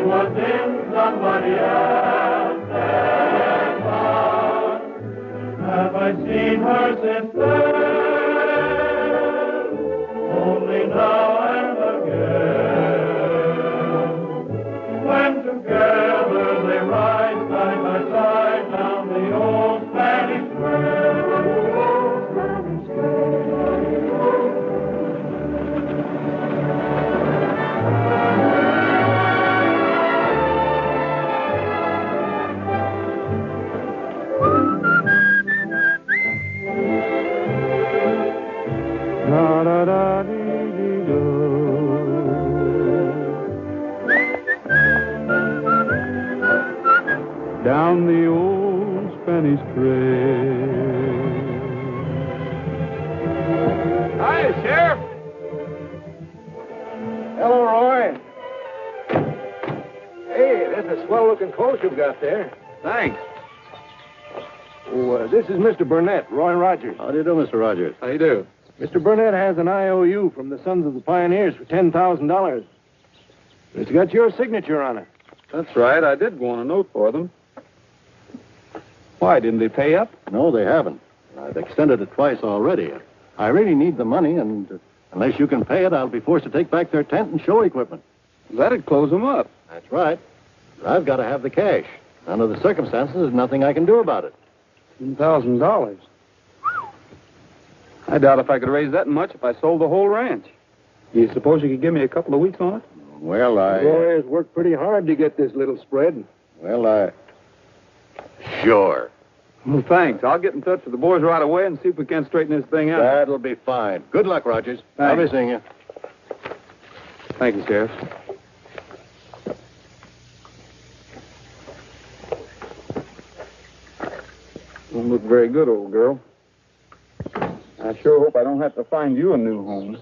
was in somebody else's heart. Have I seen her since then? Only now and again. When together they ride side by side down the old Spanish Trail. Down the old Spanish Trail. Hi, Sheriff. Hello, Roy. Hey, that's a swell-looking coat you've got there. Thanks. Oh, this is Mr. Burnett, Roy Rogers. How do you do, Mr. Rogers? How you do? Mr. Burnett has an IOU from the Sons of the Pioneers for $10,000. It's got your signature on it. That's right. I did go on a note for them. Why, didn't they pay up? No, they haven't. I've extended it twice already. I really need the money, and unless you can pay it, I'll be forced to take back their tent and show equipment. That'd close them up. That's right. But I've got to have the cash. Under the circumstances, there's nothing I can do about it. $10,000. I doubt if I could raise that much if I sold the whole ranch. You suppose you could give me a couple of weeks on it? Well, Roy has worked pretty hard to get this little spread. Sure. Well, thanks. I'll get in touch with the boys right away and see if we can straighten this thing out. That'll be fine. Good luck, Rogers. I'll be seeing you. Thank you, Sheriff. Don't look very good, old girl. I sure hope I don't have to find you a new home.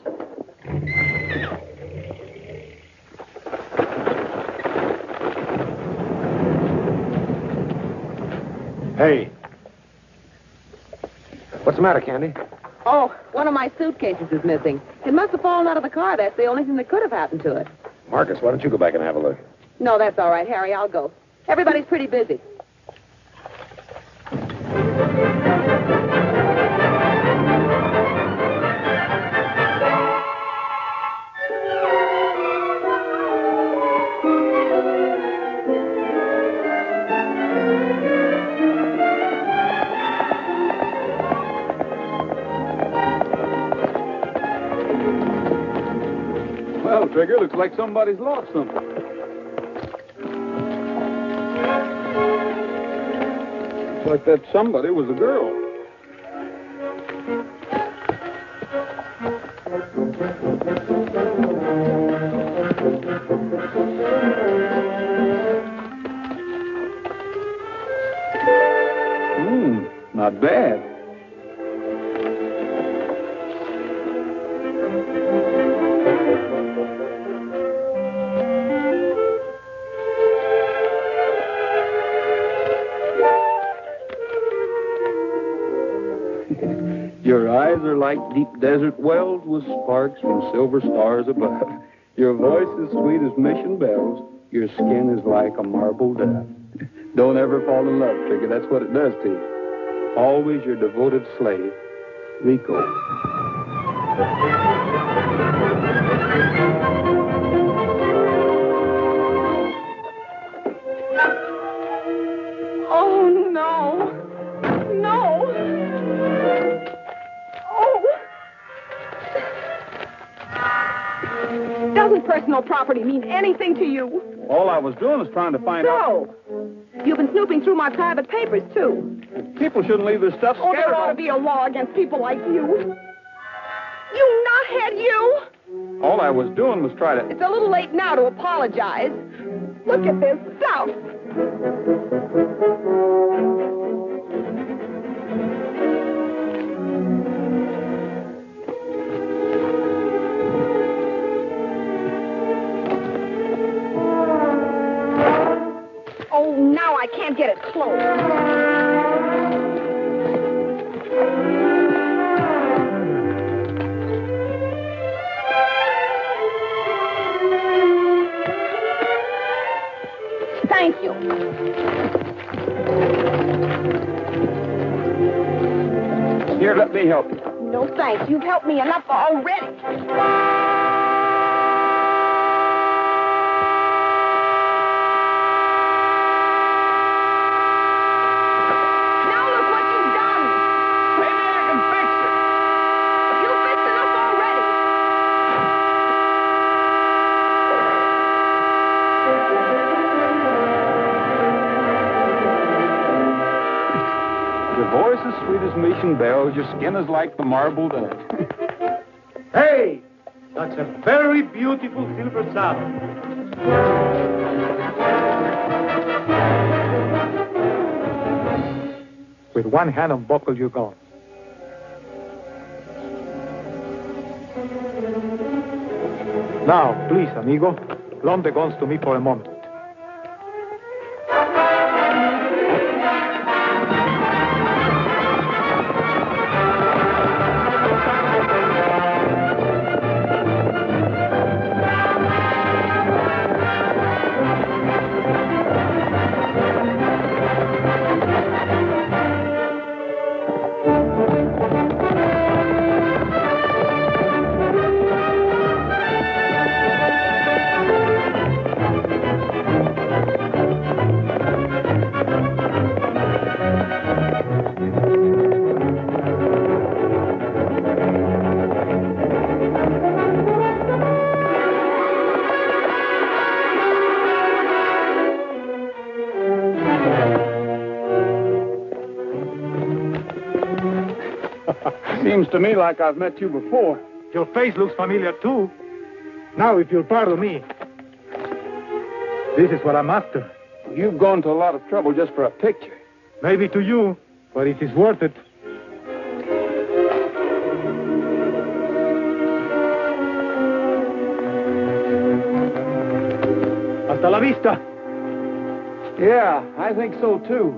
Hey. What's the matter, Candy? Oh, one of my suitcases is missing. It must have fallen out of the car. That's the only thing that could have happened to it. Marcus, why don't you go back and have a look? No, that's all right, Harry. I'll go. Everybody's pretty busy. Well, Trigger, looks like somebody's lost something. Looks like that somebody was a girl. Not bad. Your eyes are like deep desert wells with sparks from silver stars above. Your voice is sweet as mission bells. Your skin is like a marble dove. Don't ever fall in love, Trigger. That's what it does to you. Always your devoted slave, Rico. Oh, no. No. Oh. Doesn't personal property mean anything to you? All I was doing was trying to find out. No. You've been snooping through my private papers, too. People shouldn't leave their stuff Oh, scattered. there ought to be a law against people like you. You knothead, you! All I was doing was try to... It's a little late now to apologize. Look at this stuff. Oh, now I can't get it closed. Thank you. Here, let me help you. No, thanks. You've helped me enough already. Now look what you've done. Maybe I can fix it. You've fixed enough already. Your voice is sweet as mission bells. Your skin is like the marble dove. Hey! That's a very beautiful silver saddle. With one hand unbuckle your gun. Now, please, amigo, loan the guns to me for a moment. Seems to me like I've met you before. Your face looks familiar, too. Now, if you'll pardon me, this is what I'm after. You've gone to a lot of trouble just for a picture. Maybe to you, but it is worth it. Hasta la vista. Yeah, I think so, too.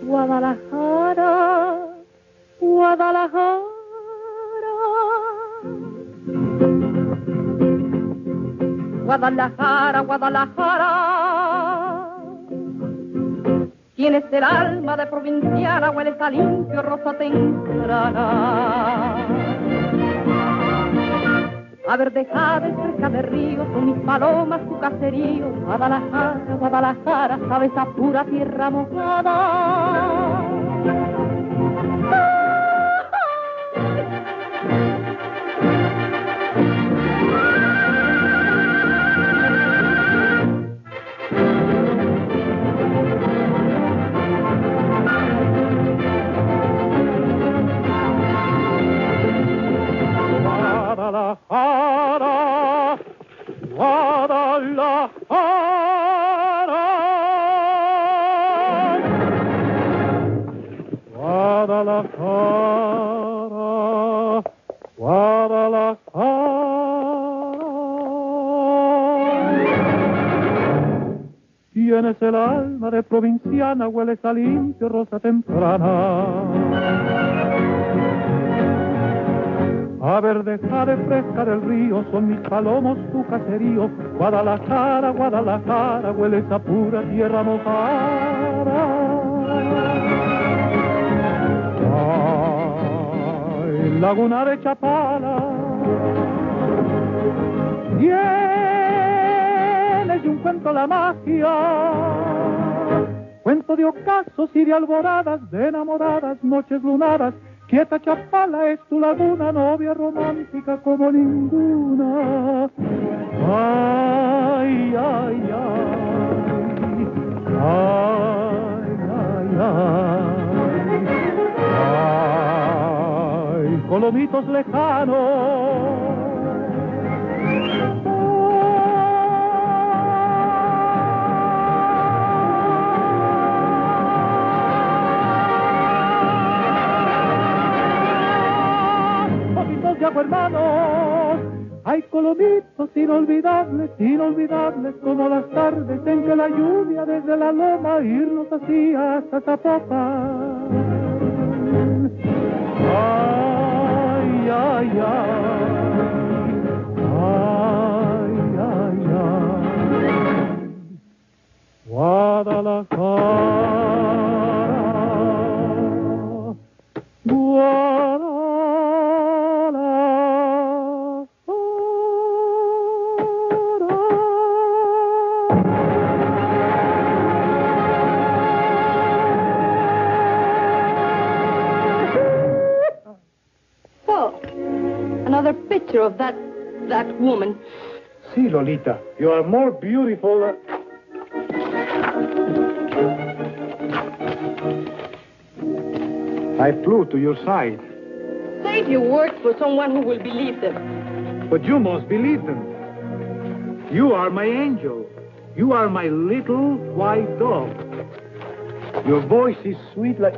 Guadalajara, Guadalajara. Guadalajara, Guadalajara. Tienes el alma de provinciana, hueles a limpio rosa temprana. A ver, dejades cerca de ríos, con mis palomas tu caserío. Guadalajara, Guadalajara, sabes a pura tierra mojada. Guadalajara, Guadalajara. Guadalajara, Guadalajara. Tienes el alma de provinciana, hueles a limpio rosa temprana. A ver, dejare fresca del río, son mis palomos tu caserío. Guadalajara, Guadalajara, hueles a pura tierra mojada. Ay, laguna de Chapala, tienes de un cuento la magia. Cuento de ocasos y de alboradas, de enamoradas, noches lunadas. Quieta Chapala es tu laguna, novia romántica como ninguna. Ay, ay, ay, ay, ay, ay, ay, colomitos lejanos. Ojitos de agua, hermanos, hay colomitos inolvidables, inolvidables como las tardes en que la lluvia desde la loma irnos hacía hasta Zapopan. Ay, ay, ay, ay, ay, ay. Guadalajara, Guadalajara. Another picture of that woman. See, Lolita, you are more beautiful than... I flew to your side. Save your words for someone who will believe them. But you must believe them. You are my angel. You are my little white dog. Your voice is sweet like...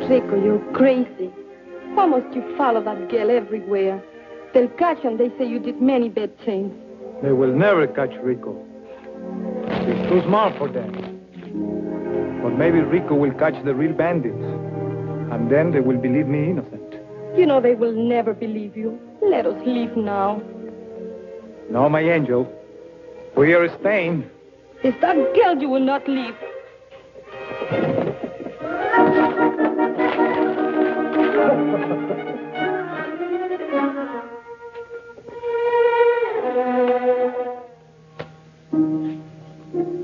Rico, you're crazy. Why must you follow that girl everywhere? They'll catch and they say you did many bad things. They will never catch Rico. He's too smart for them. But maybe Rico will catch the real bandits. And then they will believe me innocent. You know they will never believe you. Let us leave now. No, my angel. We are staying. It's that girl you will not leave.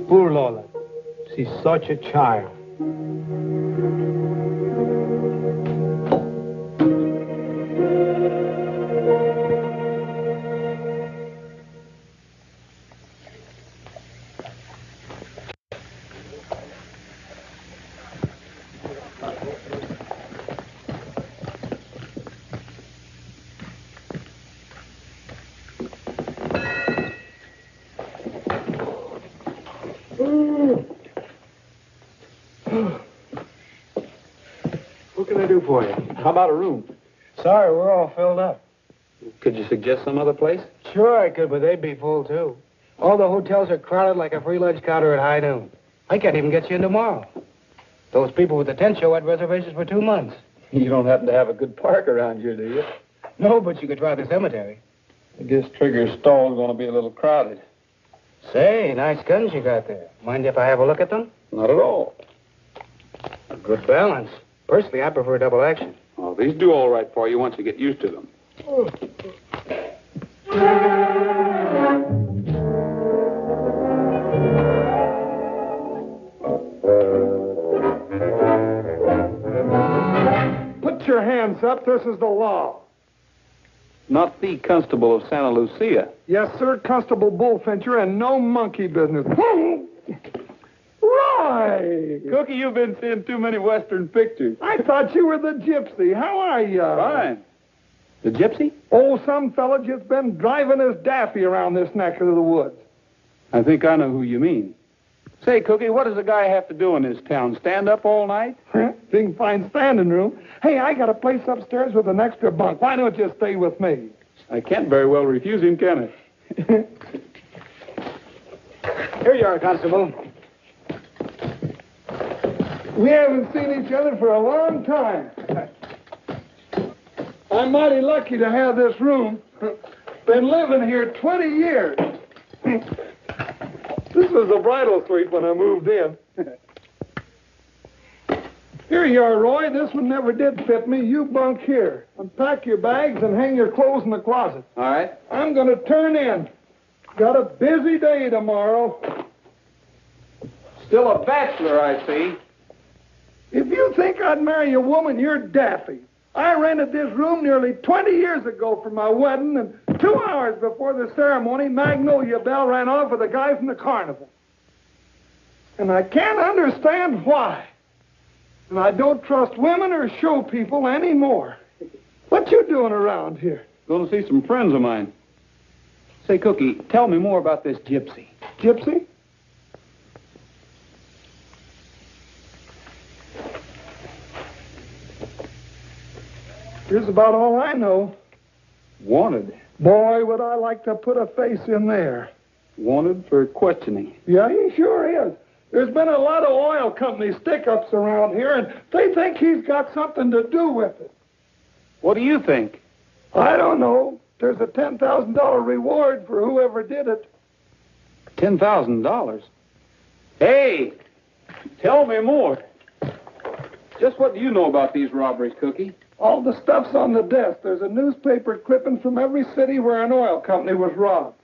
Poor Lola. She's such a child. What can I do for you? How about a room? Sorry, we're all filled up. Could you suggest some other place? Sure I could, but they'd be full, too. All the hotels are crowded like a free lunch counter at high noon. I can't even get you in tomorrow. Those people with the tent show had reservations for 2 months. You don't happen to have a good park around here, do you? No, but you could try the cemetery. I guess Trigger's stall's going to be a little crowded. Say, nice guns you got there. Mind if I have a look at them? Not at all. A good balance. Personally, I prefer double action. Well, these do all right for you once you get used to them. Put your hands up. This is the law. Not the Constable of Santa Lucia. Yes, sir, Constable Bullfincher, and no monkey business. Right. Cookie, you've been seeing too many Western pictures. I thought you were the gypsy. How are you? Fine. The gypsy? Oh, some fella just been driving his daffy around this neck of the woods. I think I know who you mean. Say, Cookie, what does a guy have to do in this town? Stand up all night? If he can find standing room. Hey, I got a place upstairs with an extra bunk. Why don't you stay with me? I can't very well refuse him, can I? Here you are, Constable. We haven't seen each other for a long time. I'm mighty lucky to have this room. Been living here 20 years. This was a bridal suite when I moved in. Here you are, Roy. This one never did fit me. You bunk here. Unpack your bags and hang your clothes in the closet. All right. I'm going to turn in. Got a busy day tomorrow. Still a bachelor, I see. If you think I'd marry a woman, you're daffy. I rented this room nearly 20 years ago for my wedding, and 2 hours before the ceremony, Magnolia Bell ran off with a guy from the carnival. And I can't understand why. And I don't trust women or show people anymore. What you doing around here? Going to see some friends of mine. Say, Cookie, tell me more about this gypsy. Gypsy? Here's about all I know. Wanted. Boy, would I like to put a face in there. Wanted for questioning. Yeah, he sure is. There's been a lot of oil company stick-ups around here, and they think he's got something to do with it. What do you think? I don't know. There's a $10,000 reward for whoever did it. $10,000? Hey, tell me more. Just what do you know about these robberies, Cookie? All the stuff's on the desk. There's a newspaper clipping from every city where an oil company was robbed.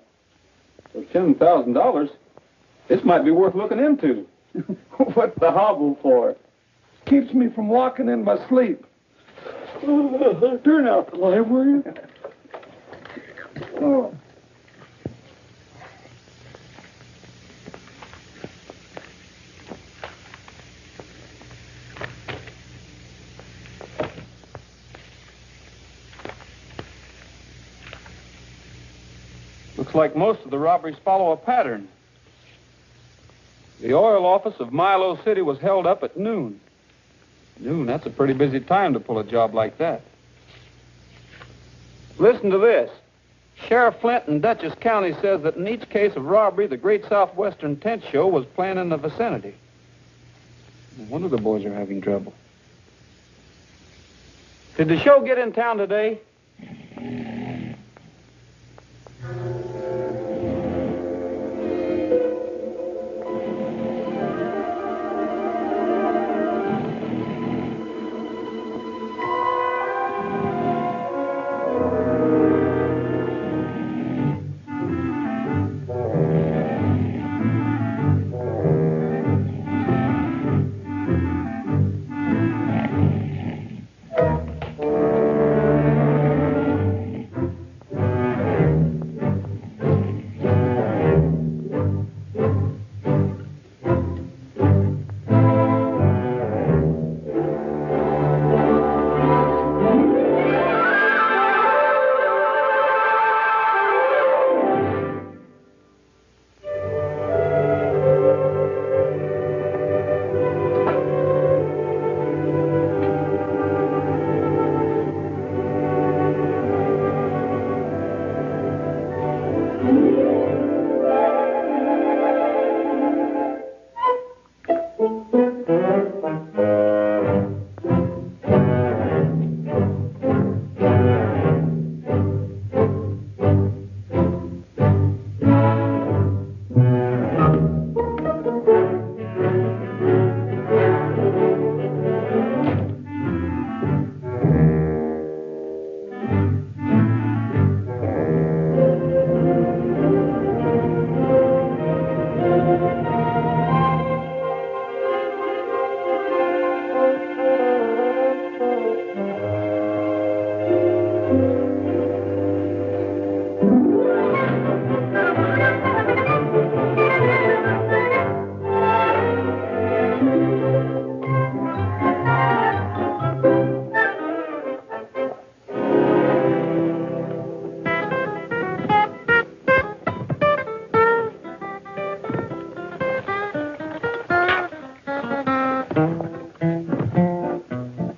For $10,000? This might be worth looking into. What's the hobble for? Keeps me from walking in my sleep. Turn out the light, will you? Oh. Looks like most of the robberies follow a pattern. The oil office of Milo City was held up at noon. Noon, that's a pretty busy time to pull a job like that. Listen to this. Sheriff Flint in Dutchess County says that in each case of robbery, the Great Southwestern Tent Show was planned in the vicinity. No wonder the boys are having trouble. Did the show get in town today?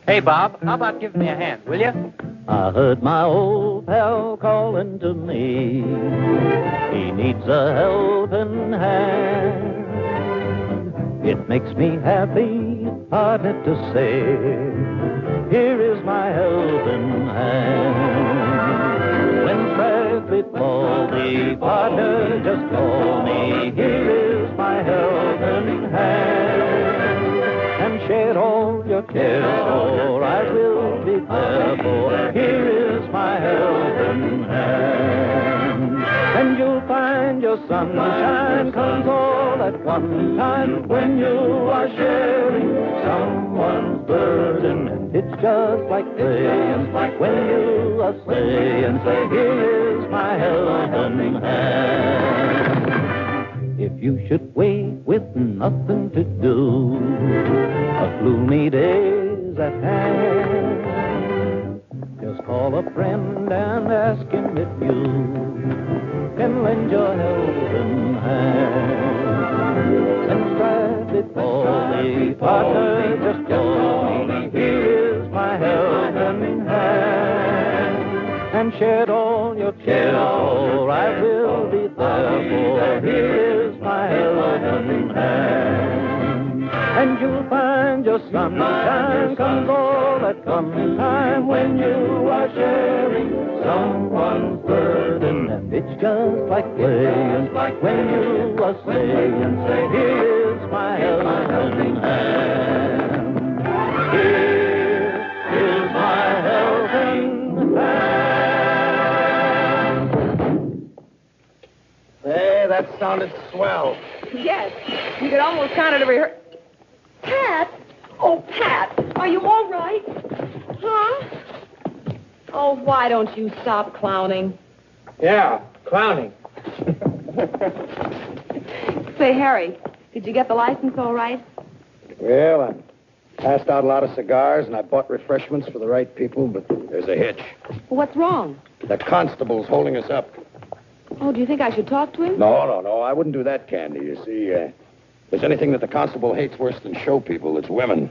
Hey, Bob, how about giving me a hand, will you? I heard my old pal calling to me. He needs a helping hand. It makes me happy, partner, to say, here is my helping hand. When traffic faulty, partner, just call me. Here is my helping hand. And shed all your cares, for I will be there, for here is my helping hand. And you'll find yourself the sunshine comes all at one time when you are sharing someone's burden. And it's just like saying, when you are saying, say, here is my helping hand. If you should wait with nothing to do, a gloomy day's at hand, just call a friend and ask him if you can lend your helping hand. And strive before the partner, just call me, here is my helping hand. And shed all your cares, for I will be there, for here is my helping hand. And you'll find your sunshine comes all at one time when you are sharing someone's burden. And it's just like playing, when you are saying, say, here is my helping hand. Here is my helping hand. Hey, that sounded swell. Yes, you could almost count it a rehearsal. Pat? Oh, Pat, are you all right? Huh? Oh, why don't you stop clowning? Yeah, clowning. Say, Harry, did you get the license all right? Well, I passed out a lot of cigars, and I bought refreshments for the right people, but there's a hitch. What's wrong? The constable's holding us up. Oh, do you think I should talk to him? No, I wouldn't do that, Candy. You see, if there's anything that the constable hates worse than show people, it's women.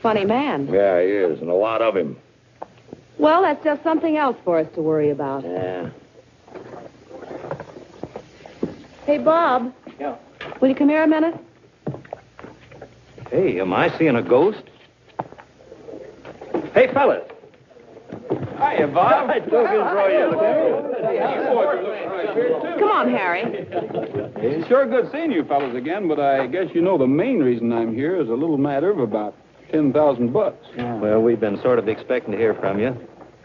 Funny man. Yeah, he is, and a lot of him. Well, that's just something else for us to worry about. Yeah. Hey, Bob. Yeah. Will you come here a minute? Hey, am I seeing a ghost? Hey, fellas. Hiya, Bob. Come on, Harry. It's sure good seeing you fellas again, but I guess you know the main reason I'm here is a little matter of about $10,000. Well, we've been sort of expecting to hear from you.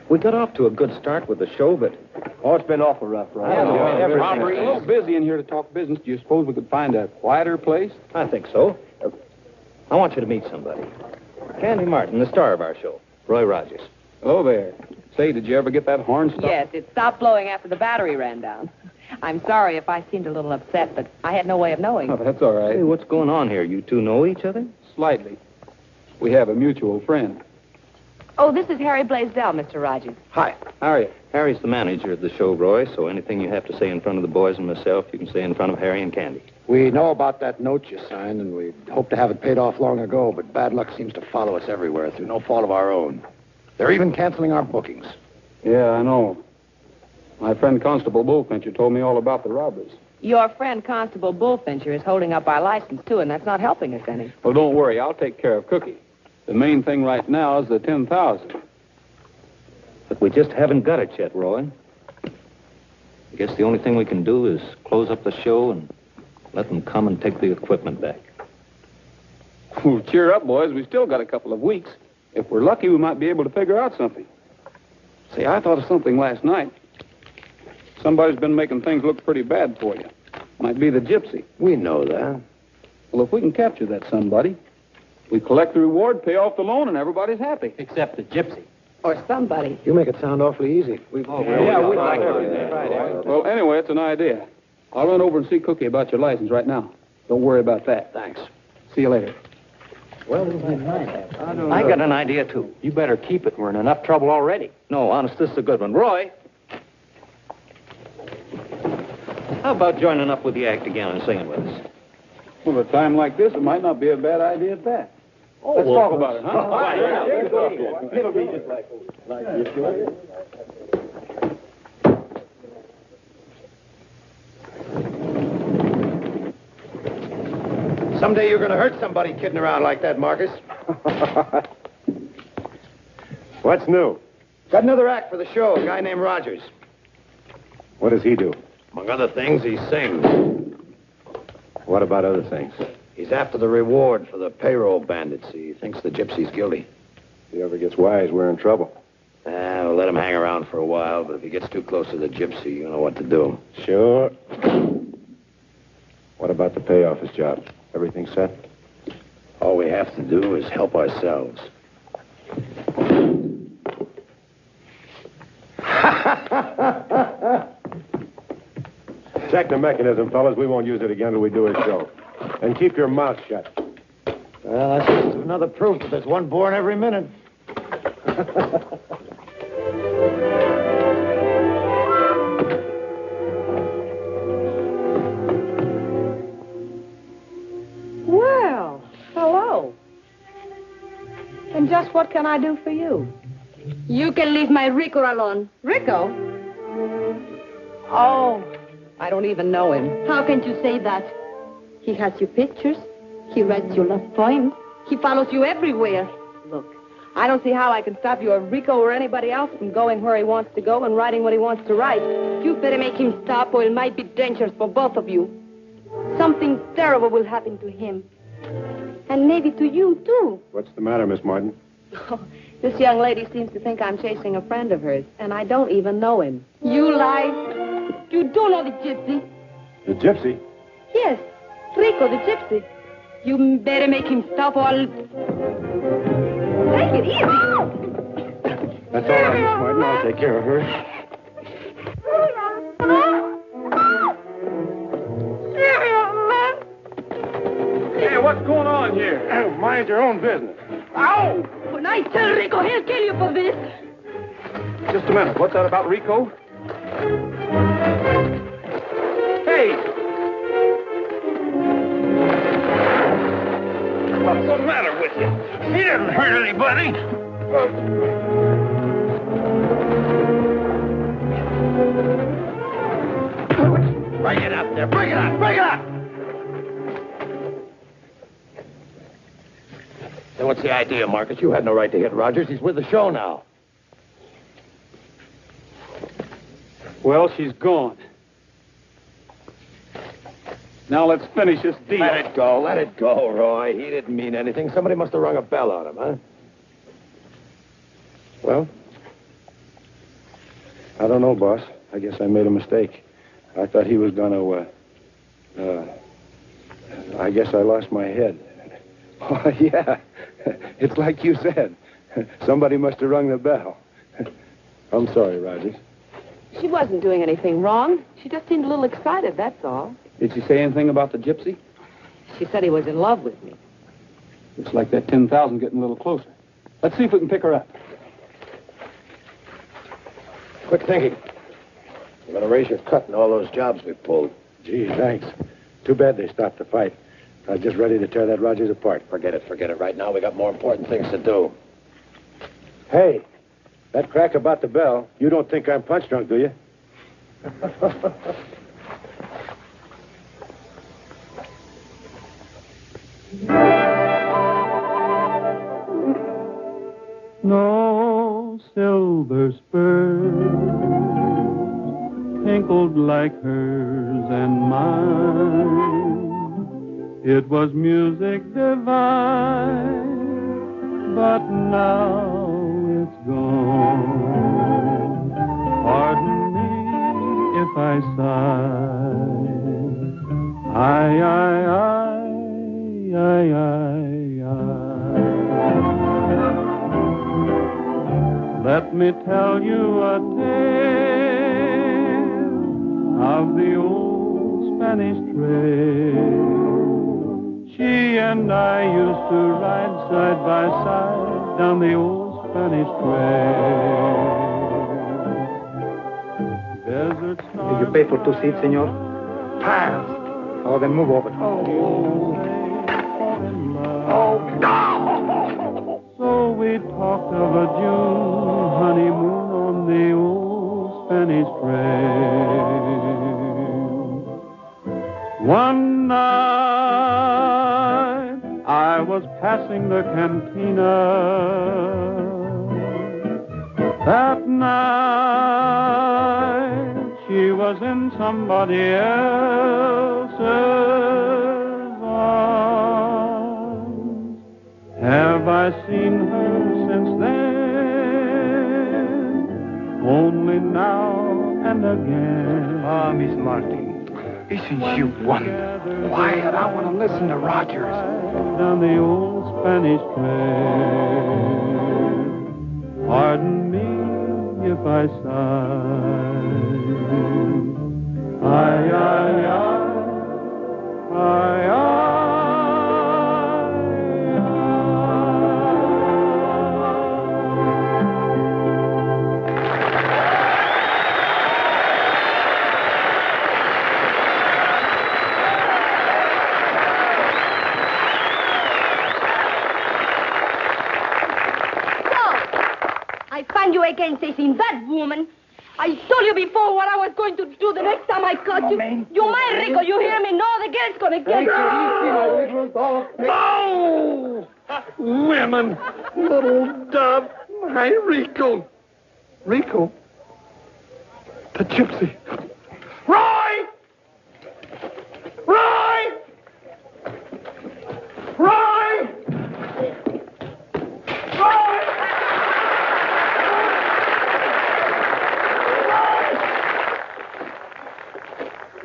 We got off to a good start with the show, but... Oh, it's been awful rough, right? Bob, we're a little busy in here to talk business. Do you suppose we could find a quieter place? I think so. I want you to meet somebody. Candy Martin, the star of our show. Roy Rogers. Oh, there. Say, did you ever get that horn stuck? Yes, it stopped blowing after the battery ran down. I'm sorry if I seemed a little upset, but I had no way of knowing. Oh, that's all right. Hey, what's going on here? You two know each other? Slightly. We have a mutual friend. Oh, this is Harry Blaisdell, Mr. Rogers. Hi. How are you? Harry's the manager of the show, Roy, so anything you have to say in front of the boys and myself, you can say in front of Harry and Candy. We know about that note you signed, and we hoped to have it paid off long ago, but bad luck seems to follow us everywhere through no fault of our own. They're even canceling our bookings. Yeah, I know. My friend Constable Bullfincher told me all about the robberies. Your friend Constable Bullfincher is holding up our license, too, and that's not helping us any. Well, don't worry. I'll take care of Cookie. The main thing right now is the 10,000. But we just haven't got it yet, Roy. I guess the only thing we can do is close up the show and let them come and take the equipment back. Well, cheer up, boys. We've still got a couple of weeks. If we're lucky, we might be able to figure out something. See, I thought of something last night. Somebody's been making things look pretty bad for you. Might be the gypsy. We know that. Well, if we can capture that somebody, we collect the reward, pay off the loan, and everybody's happy. Except the gypsy. Or somebody. You make it sound awfully easy. We'd like everything. Well, anyway, it's an idea. I'll run over and see Cookie about your license right now. Don't worry about that. Thanks. See you later. Well, I got an idea, too. you better keep it. We're in enough trouble already. No, honest, this is a good one. Roy! How about joining up with the act again and singing with us? Well, at a time like this, it might not be a bad idea at that. Let's talk about it, huh? It'll be just like this. Someday you're going to hurt somebody kidding around like that, Marcus. What's new? Got another act for the show, a guy named Rogers. What does he do? Among other things, he sings. What about other things? He's after the reward for the payroll bandits. He thinks the gypsy's guilty. If he ever gets wise, we're in trouble. We'll let him hang around for a while, but if he gets too close to the gypsy, you know what to do. Sure. about the payoff his job? Everything set? All we have to do is help ourselves. Check the mechanism, fellas. We won't use it again till we do a show. And keep your mouth shut. Well, that's just another proof that there's one born every minute. Well, hello. And just what can I do for you? You can leave my Rico alone. Rico? Oh, I don't even know him. How can you say that? He has your pictures. He writes your love poems. He follows you everywhere. Look, I don't see how I can stop you or Rico or anybody else from going where he wants to go and writing what he wants to write. You better make him stop or it might be dangerous for both of you. Something terrible will happen to him. And maybe to you, too. What's the matter, Miss Martin? Oh, this young lady seems to think I'm chasing a friend of hers, and I don't even know him. You lie. You don't know the gypsy. The gypsy? Yes, Rico, the gypsy. You better make him stop or I'll... Take it easy. That's all right, Miss Martin. I'll take care of her. Hey, what's going on here? Mind your own business. Ow! When I tell Rico, he'll kill you for this. Just a minute. What's that about Rico? Hey! What's the matter with you? He didn't hurt anybody. Bring it up there. Bring it up. Bring it up. So what's the idea, Marcus? You had no right to hit Rogers. He's with the show now. Well, she's gone. Now let's finish this deal. Let it go. Let it go, Roy. He didn't mean anything. Somebody must have rung a bell on him, huh? Well, I don't know, boss. I guess I made a mistake. I thought he was gonna, I guess I lost my head. Oh, yeah. It's like you said. Somebody must have rung the bell. I'm sorry, Rogers. She wasn't doing anything wrong. She just seemed a little excited, that's all. Did she say anything about the gypsy? She said he was in love with me. Looks like that 10,000 getting a little closer. Let's see if we can pick her up. Quick thinking. You're going to raise your cut in all those jobs we pulled. Gee, thanks. Too bad they stopped the fight. I was just ready to tear that Rogers apart. Forget it. Forget it. Right now, we got more important things to do. Hey, that crack about the bell, you don't think I'm punch drunk, do you? No silver spurs tinkled like hers and mine. It was music divine, but now it's gone. Pardon me if I sigh. Let me tell you a tale of the old Spanish trail. She and I used to ride side by side down the old Spanish trail. Desert stars. Did you pay for 2 seats, senor? Pass. Oh, then move over. So we talked of a June honeymoon on the old Spanish trail. One night I was passing the cantina. That night she was in somebody else's arms. Have I seen her since then? Only now and again. Ah, Miss Martin. Isn't you wonderful? Quiet, I want to listen to Rogers. Down the old Spanish trail. Pardon me if I sigh. Ay, ay, ay, ay, ay. I find you again chasing that woman. I told you before what I was going to do the next time I caught you. You mind, Rico, you hear me? No, the girl's gonna get you. No! Women! Little dove! My Rico! Rico? The gypsy. Roy! Roy! Roy! Roy!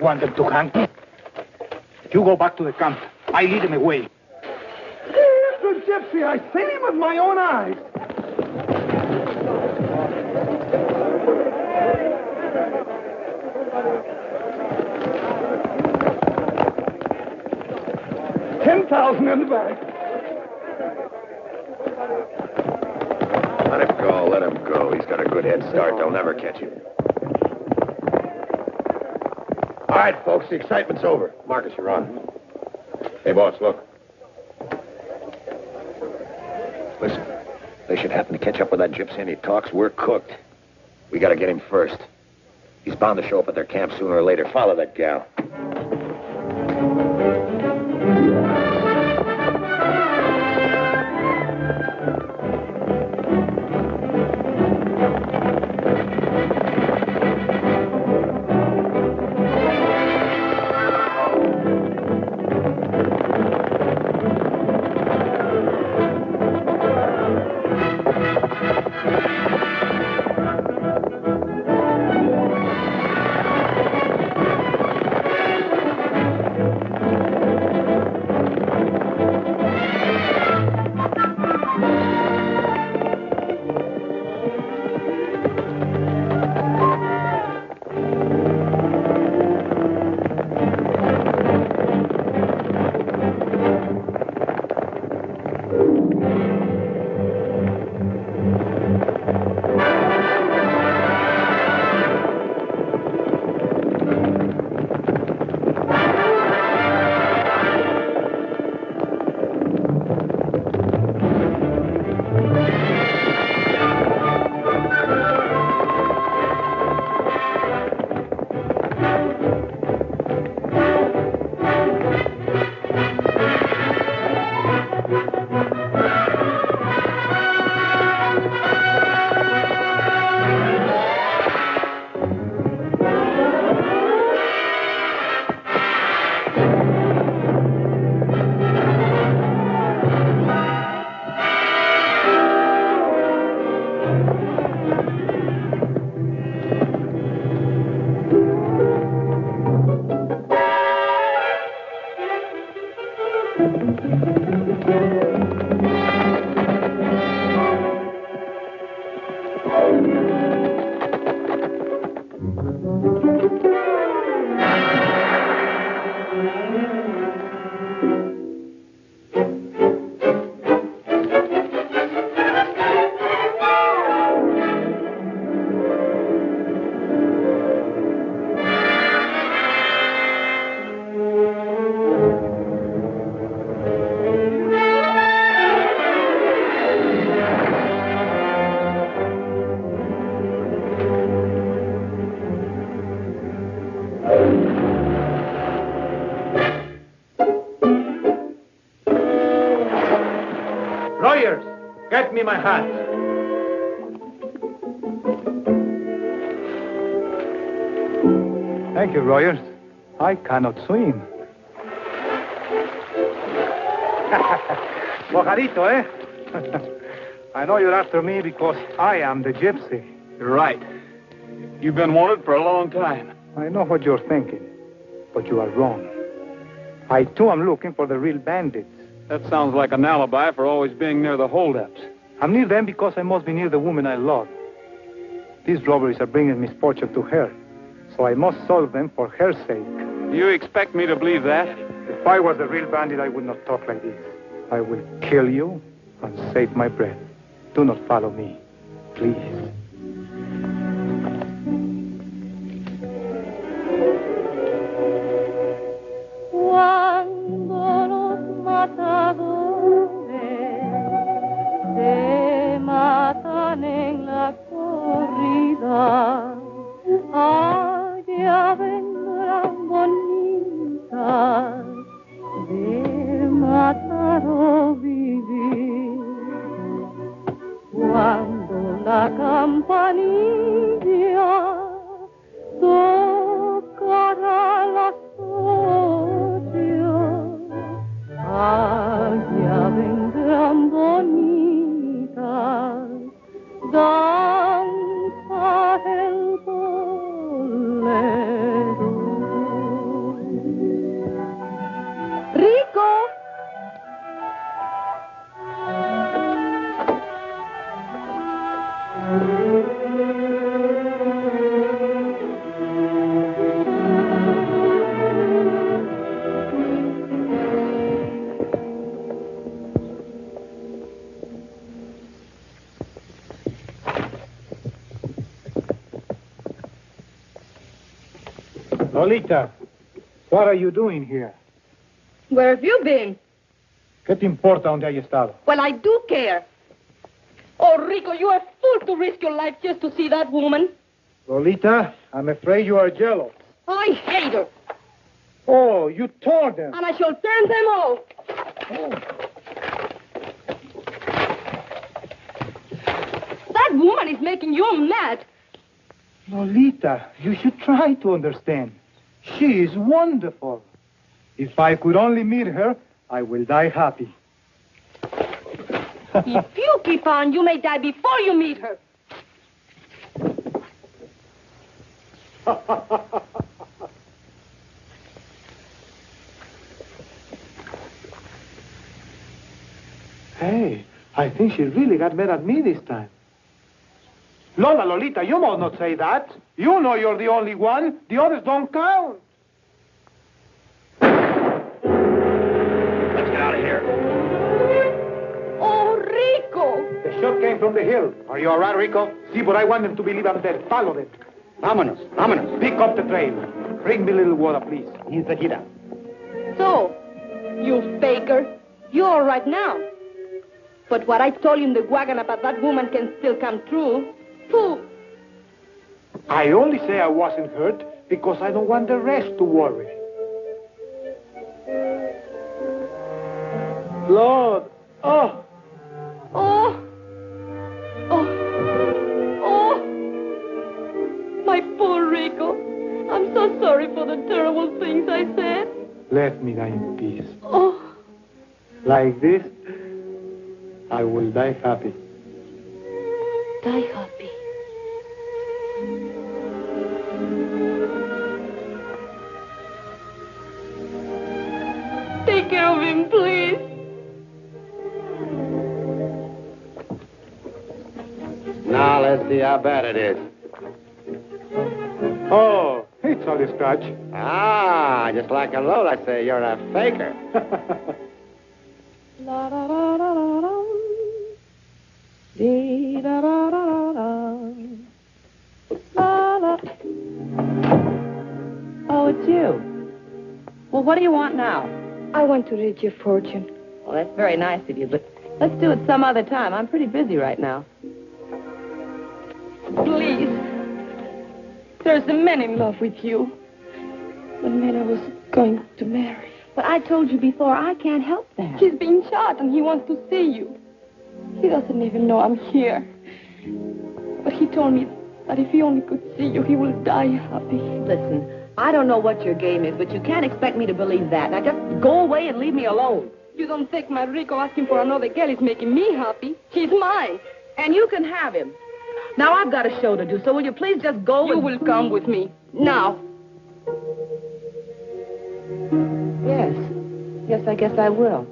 Want them to hang? You go back to the camp. I lead them away. It's the gypsy. I seen him with my own eyes. $10,000 in the bag. Let him go, let him go. He's got a good head start. They'll never catch him. All right, folks, the excitement's over. Marcus, you're on. Hey, boss, look. Listen, they should happen to catch up with that gypsy and he talks, we're cooked. We gotta get him first. He's bound to show up at their camp sooner or later. Follow that gal. Lawyers, get me my hat. Thank you, Royers. I cannot swim. Mojadito, eh? I know you're after me because I am the gypsy. You're right. You've been wanted for a long time. I know what you're thinking. But you are wrong. I, too, am looking for the real bandits. That sounds like an alibi for always being near the holdups. I'm near them because I must be near the woman I love. These robberies are bringing misfortune to her, so I must solve them for her sake. Do you expect me to believe that? If I was a real bandit, I would not talk like this. I will kill you and save my breath. Do not follow me, please. Cuando los matadores se matan en la corrida, allá vendrán bonitas de matar o vivir. Cuando la campanilla tocará las 8, allá vendrán bonitas, danza el bolero. ¡Rico! Lolita, what are you doing here? Where have you been? ¿Qué te importa donde haya estado? Well, I do care. Oh, Rico, you're a fool to risk your life just to see that woman. Lolita, I'm afraid you are jealous. I hate her, Oh, you tore them. and I shall turn them all. That woman is making you mad. Lolita, you should try to understand. She is wonderful. If I could only meet her, I will die happy. If you keep on, you may die before you meet her. Hey, I think she really got mad at me this time. Lola, Lolita, you must not say that. You know you're the only one. The others don't count. Let's get out of here. Oh, Rico! The shot came from the hill. Are you all right, Rico? See, but I want them to believe I'm dead. Follow them. Vámonos, vámonos. Pick up the trail. Bring me a little water, please. Enseguida. So, you faker, you're all right now. But what I told you in the wagon about that woman can still come true. Pooh! I only say I wasn't hurt because I don't want the rest to worry. Lord, oh! Oh! Oh! Oh! My poor Rico. I'm so sorry for the terrible things I said. Let me die in peace. Oh! Like this, I will die happy. Die happy. Take care of him, please. Now, let's see how bad it is. Oh, it's all a scratch. Ah, just like a Lola say, you're a faker. La da da da da da. Dee da da da da da. La la. Oh, it's you. Well, what do you want now? I want to read your fortune. Well, that's very nice of you, but let's do it some other time. I'm pretty busy right now. Please. There's a man in love with you. The man I was going to marry. But I told you before, I can't help that. He's been shot and he wants to see you. He doesn't even know I'm here. But he told me that if he only could see you, he will die happy. Listen, I don't know what your game is, but you can't expect me to believe that. Now just go away and leave me alone. You don't think my Rico asking for another girl is making me happy? He's mine. And you can have him. Now I've got a show to do, so will you please just go You will come with me. Now. Yes. Yes, I guess I will.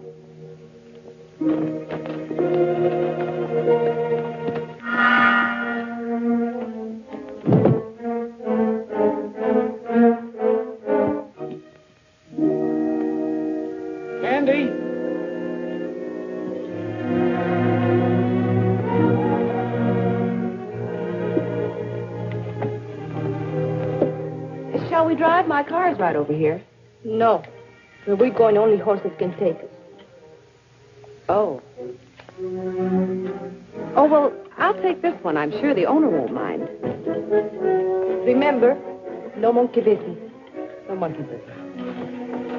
Andy? Shall we drive? My car's right over here. No. Where we're going, only horses can take us. Oh. Oh, well, I'll take this one. I'm sure the owner won't mind. Remember, no monkey business. No monkey business.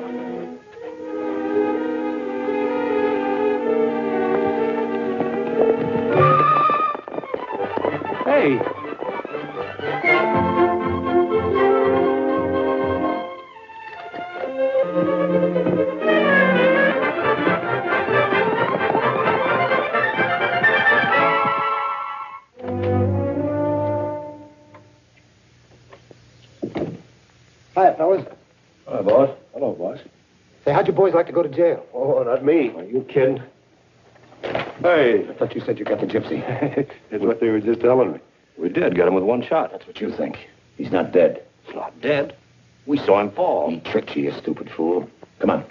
Hey. Hi, fellas. Hi, boss. Hello, boss. Say, how'd you boys like to go to jail? Oh, not me. Are you kidding? Hey. I thought you said you got the gypsy. That's what they were just telling me. We did. Got him with one shot. That's what you think. He's not dead. He's not dead. We saw him fall. He tricked you, you stupid fool. Come on.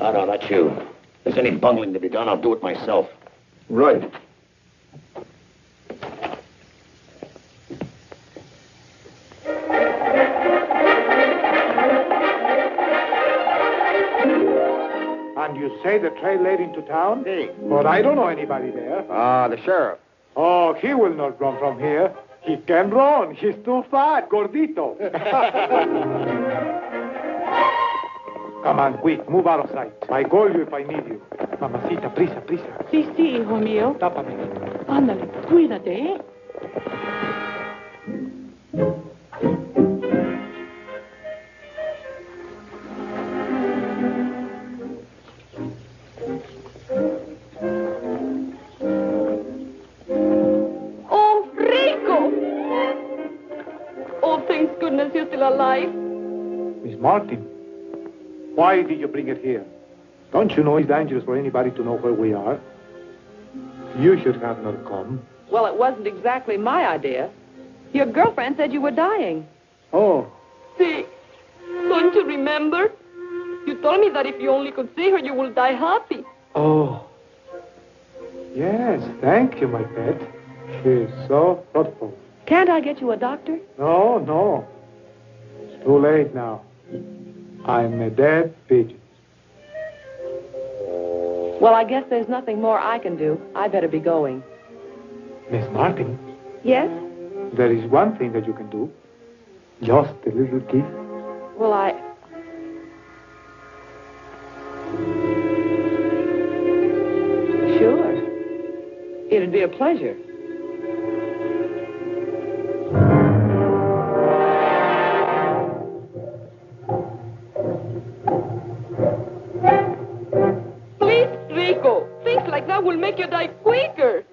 Oh, no, not you. If there's any bungling to be done, I'll do it myself. Right. And you say the train led into town? Hey. But I don't know anybody there. Ah, the sheriff. Oh, he will not run from here. He can run. He's too fat, gordito. Come on, quick. Move out of sight. I call you if I need you. Mamacita, prisa, prisa. Sí, sí, hijo mío. Tápame. Ándale, cuídate, ¿eh? Oh, Rico! Oh, thank goodness you're still alive. Miss Martin, why did you bring it here? Don't you know it's dangerous for anybody to know where we are? You should have not come. Well, it wasn't exactly my idea. Your girlfriend said you were dying. Oh, See, don't you remember? You told me that if you only could see her, you will die happy. oh. Yes, thank you, my pet. She's so thoughtful. Can't I get you a doctor? No, no. It's too late now. I'm a dead pigeon. Well, I guess there's nothing more I can do. I better be going. Miss Martin, Yes? there is one thing that you can do. Just a little kiss. Well, Sure. It'd be a pleasure. Please, Rico. Things like that will make you die quicker.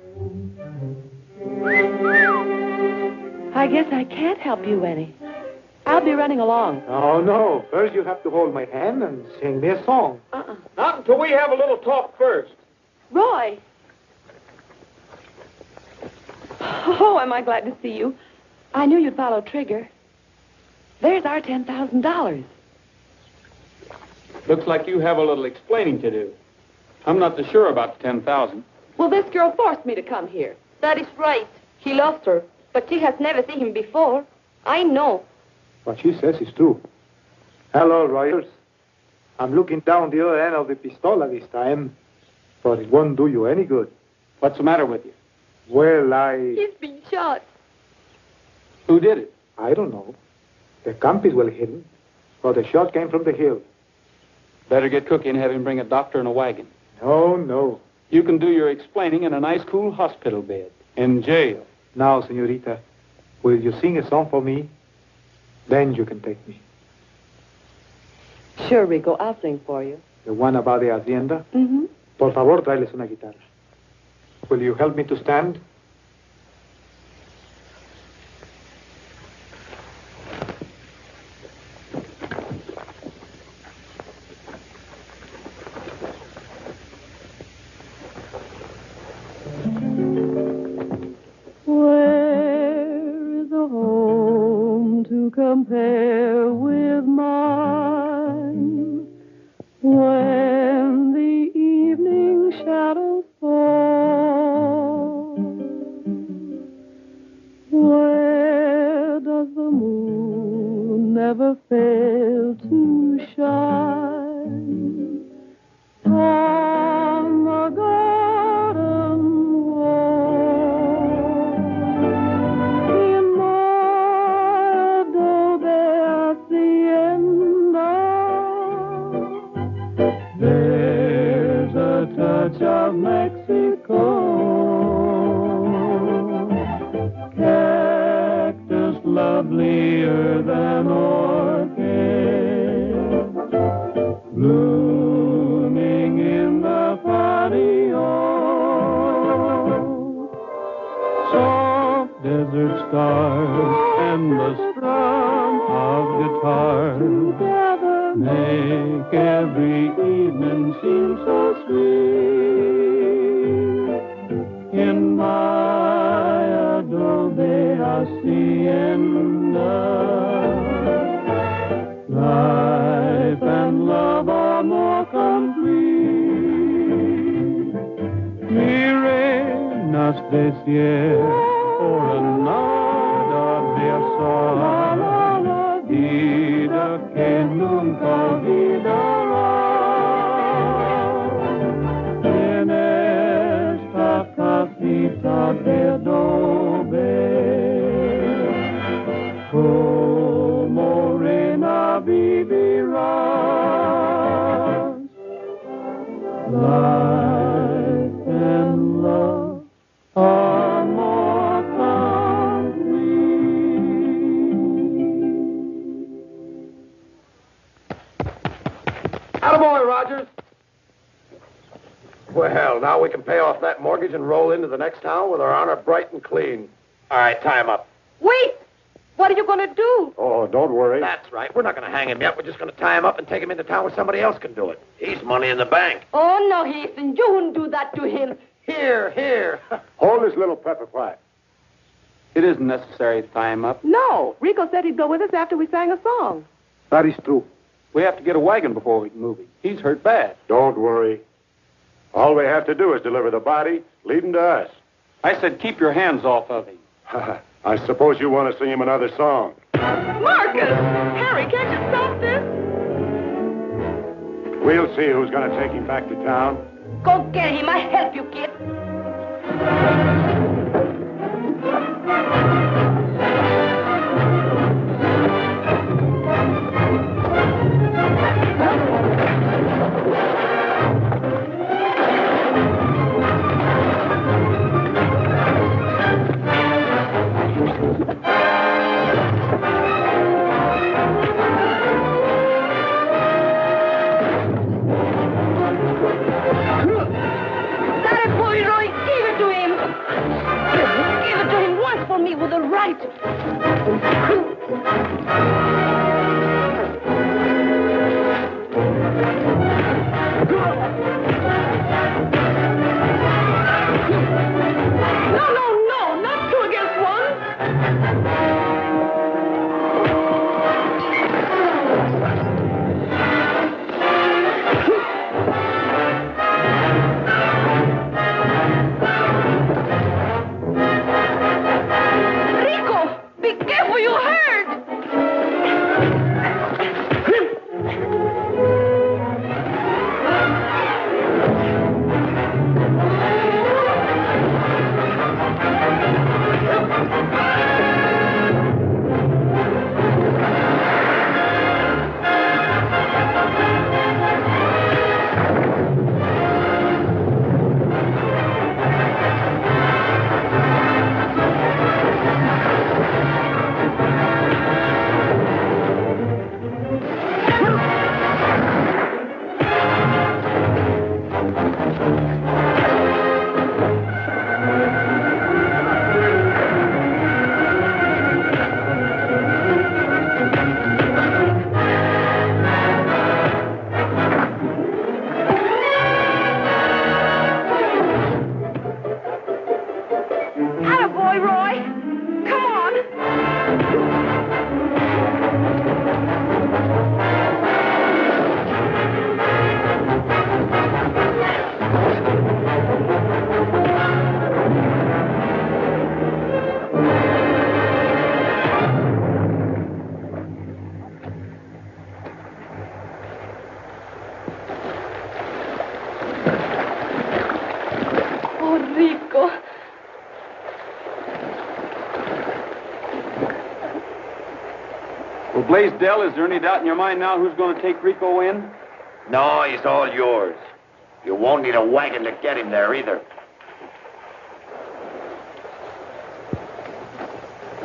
I guess I can't help you any. I'll be running along. Oh, no. First you have to hold my hand and sing me a song. Not until we have a little talk first. Roy. Oh, am I glad to see you. I knew you'd follow Trigger. There's our $10,000. Looks like you have a little explaining to do. I'm not so sure about the 10,000. Well, this girl forced me to come here. That is right. He loves her, but she has never seen him before. I know. What she says is true. Hello, Royals. I'm looking down the other end of the pistola this time, but it won't do you any good. What's the matter with you? Well, He's been shot. Who did it? I don't know. The camp is well hidden, but the shot came from the hill. Better get Cookie and have him bring a doctor and a wagon. No, no. You can do your explaining in a nice, cool hospital bed. In jail. Now, senorita, will you sing a song for me? Then you can take me. Sure, Rico, I'll sing for you. The one about the hacienda? Mm-hmm. Por favor, tráeles una guitarra. Will you help me to stand? compare with mine. When the evening shadows fall, where does the moon never fail to shine? On the garden wall, in my adobe hacienda, there's a touch of Mexico. Cactus lovelier than orchid, blooming in the patio. Soft desert stars and the strum of guitars make every evening seem so sweet. In my adobe hacienda, life and love are more complete. Mire, nace por nada de azar, vida que nunca olvidará. En esta casita de adobe, como reina vivirás. Life and love are more complete. Attaboy, Rogers. Well, now we can pay off that mortgage and roll into the next town with our honor bright and clean. All right, tie him up. Wait! What are you going to do? Oh, don't worry. That's right. We're not going to hang him yet. We're just going to tie him up and take him into town where somebody else can do it. He's money in the bank. Oh, no, Hasten. You wouldn't do that to him. Here. Hold this little pepper quiet. It isn't necessary to tie him up. No, Rico said he'd go with us after we sang a song. That is true. We have to get a wagon before we can move him. He's hurt bad. Don't worry. All we have to do is deliver the body, lead him to us. I said keep your hands off of him. I suppose you want to sing him another song. Marcus! Harry, can't you stop this? We'll see who's going to take him back to town. Go get him. I help you, kid. With a right. No, not 2 against 1. Be careful, you hurt! Rico. Well, Blaisdell, is there any doubt in your mind now who's going to take Rico in? No, he's all yours. You won't need a wagon to get him there either.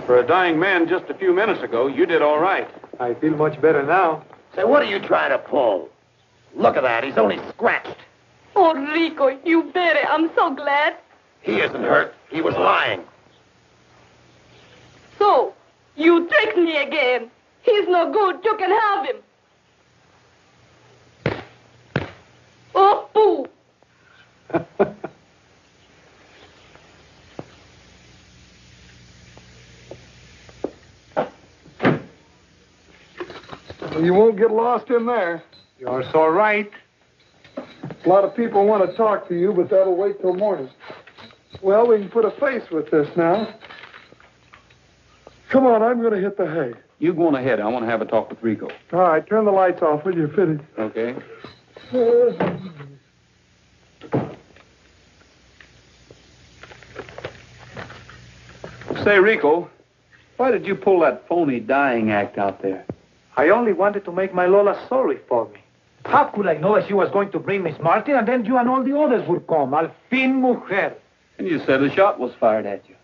For a dying man just a few minutes ago, you did all right. I feel much better now. Say, what are you trying to pull? Look at that. He's only scratched. Oh, Rico, you better. I'm so glad. He isn't hurt. He was lying. So, you tricked me again. He's no good. You can have him. Oh, pooh. You won't get lost in there. You're so right. A lot of people want to talk to you, but that'll wait till morning. Well, we can put a face with this now. Come on, I'm going to hit the hay. You go on ahead. I want to have a talk with Rico. All right, turn the lights off, will you, Fitty? Okay. Say, Rico, why did you pull that phony dying act out there? I only wanted to make my Lola sorry for me. How could I know that she was going to bring Miss Martin and then you and all the others would come? Al fin mujer. And you said a shot was fired at you.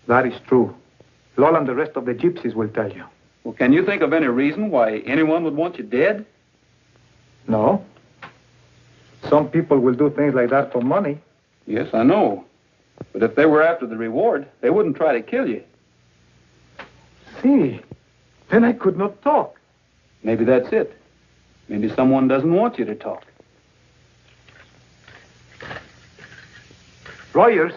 That is true. Lola and the rest of the gypsies will tell you. Well, can you think of any reason why anyone would want you dead? No. Some people will do things like that for money. Yes, I know. But if they were after the reward, they wouldn't try to kill you. See, then I could not talk. Maybe that's it. Maybe someone doesn't want you to talk. Lawyers.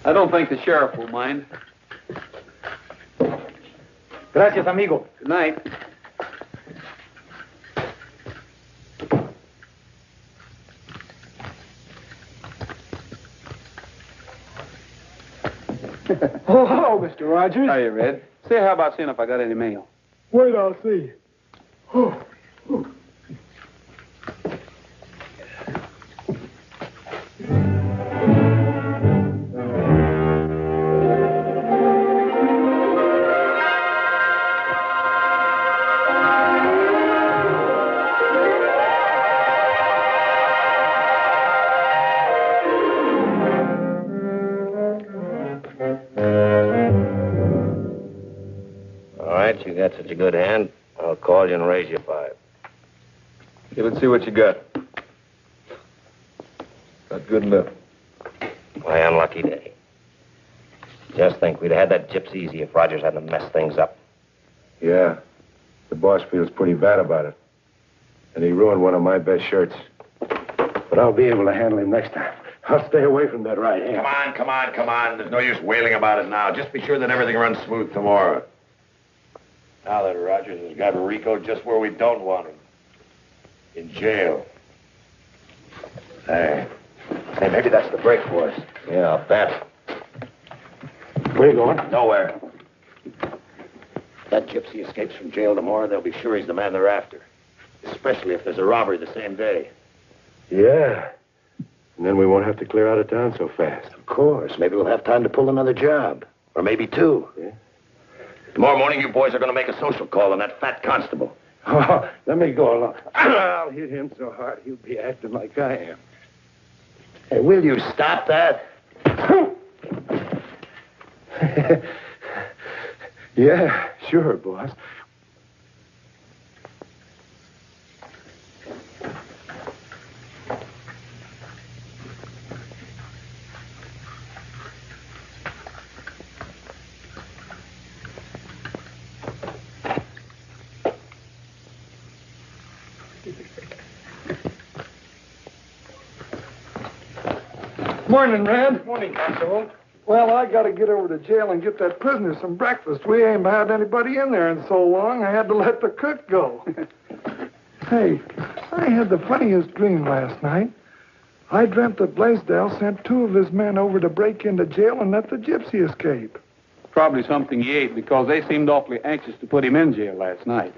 I don't think the sheriff will mind. Gracias, amigo. Good night. Oh, hello, Mr. Rogers. Hiya, Red. Say, how about seeing if I got any mail? Wait, I'll see. Oh. You got such a good hand, I'll call you and raise you 5. Okay, let's see what you got. Not good enough. My unlucky day. Just think, we'd have had that gypsy easy if Rogers hadn't messed things up. Yeah. The boss feels pretty bad about it. And he ruined one of my best shirts. But I'll be able to handle him next time. I'll stay away from that right hand. Come on. There's no use wailing about it now. Just be sure that everything runs smooth tomorrow. Now that Rogers has got Rico just where we don't want him. In jail. Hey, maybe that's the break for us. Yeah, I'll bet. Where you going? Nowhere. If that gypsy escapes from jail tomorrow, they'll be sure he's the man they're after. Especially if there's a robbery the same day. Yeah. And then we won't have to clear out of town so fast. Of course. Maybe we'll have time to pull another job. Or maybe 2. Yeah. Tomorrow morning, you boys are going to make a social call on that fat constable. Oh, let me go along. I'll hit him so hard he'll be acting like I am. Hey, will you stop that? Yeah, sure, boss. Morning, Red. Morning, Constable. Well, I got to get over to jail and get that prisoner some breakfast. We ain't had anybody in there in so long, I had to let the cook go. Hey, I had the funniest dream last night. I dreamt that Blaisdell sent 2 of his men over to break into jail and let the gypsy escape. Probably something he ate because they seemed awfully anxious to put him in jail last night.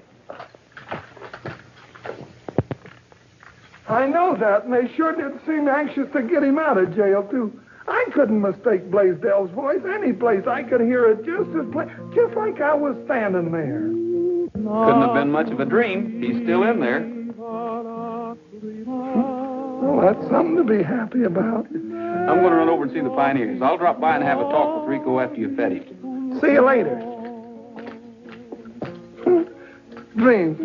I know that, and they sure did seem anxious to get him out of jail, too. I couldn't mistake Blaisdell's voice any place. I could hear it just like I was standing there. Couldn't have been much of a dream. He's still in there. Well, that's something to be happy about. I'm going to run over and see the Pioneers. I'll drop by and have a talk with Rico after you fed him. See you later. Dreams.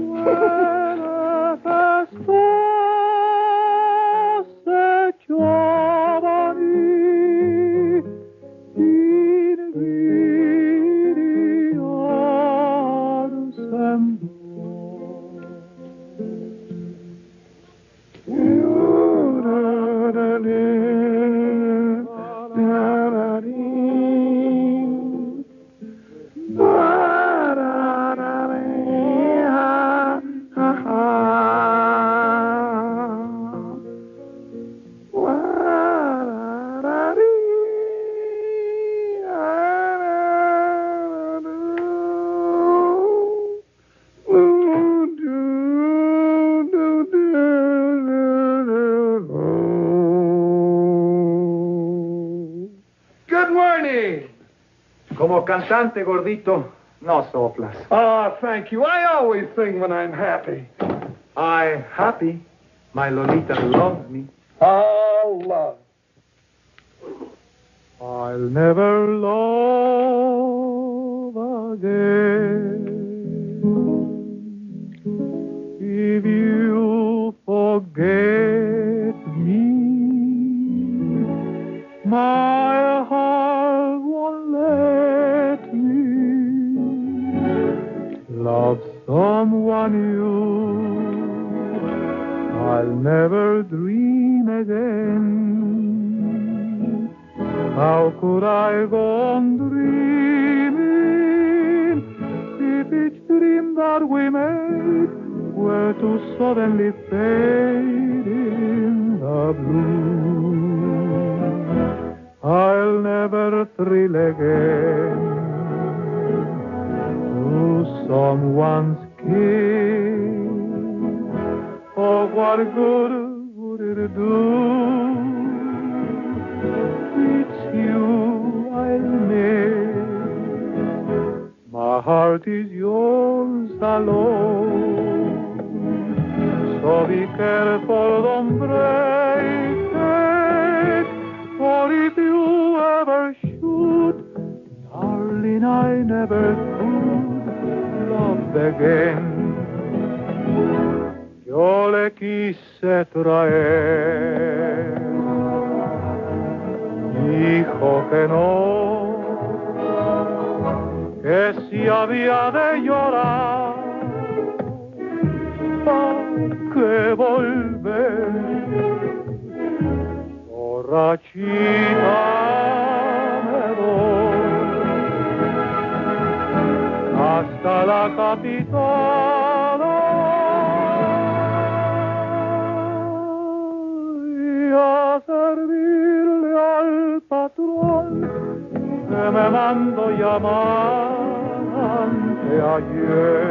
Como cantante, gordito, no soplas. Oh, thank you. I always sing when I'm happy. I'm happy. My Lolita loves me. Oh, love. I'll never love again if you forget me. My heart won't let me love someone new. I'll never dream again. How could I go on dreaming if each dream that we made were to suddenly fade in the blue? I'll never thrill again to someone's kiss. Oh, what good would it do? It's you I'll miss. My heart is yours alone. So be careful, don't break it. For if you ever should, darling, I never could love again. Yo le quise traer, dijo que no, que si había de llorar, ¿pa' qué volver? Borrachita me voy hasta la capital y a servirle al patrón que me mandó llamar anteayer.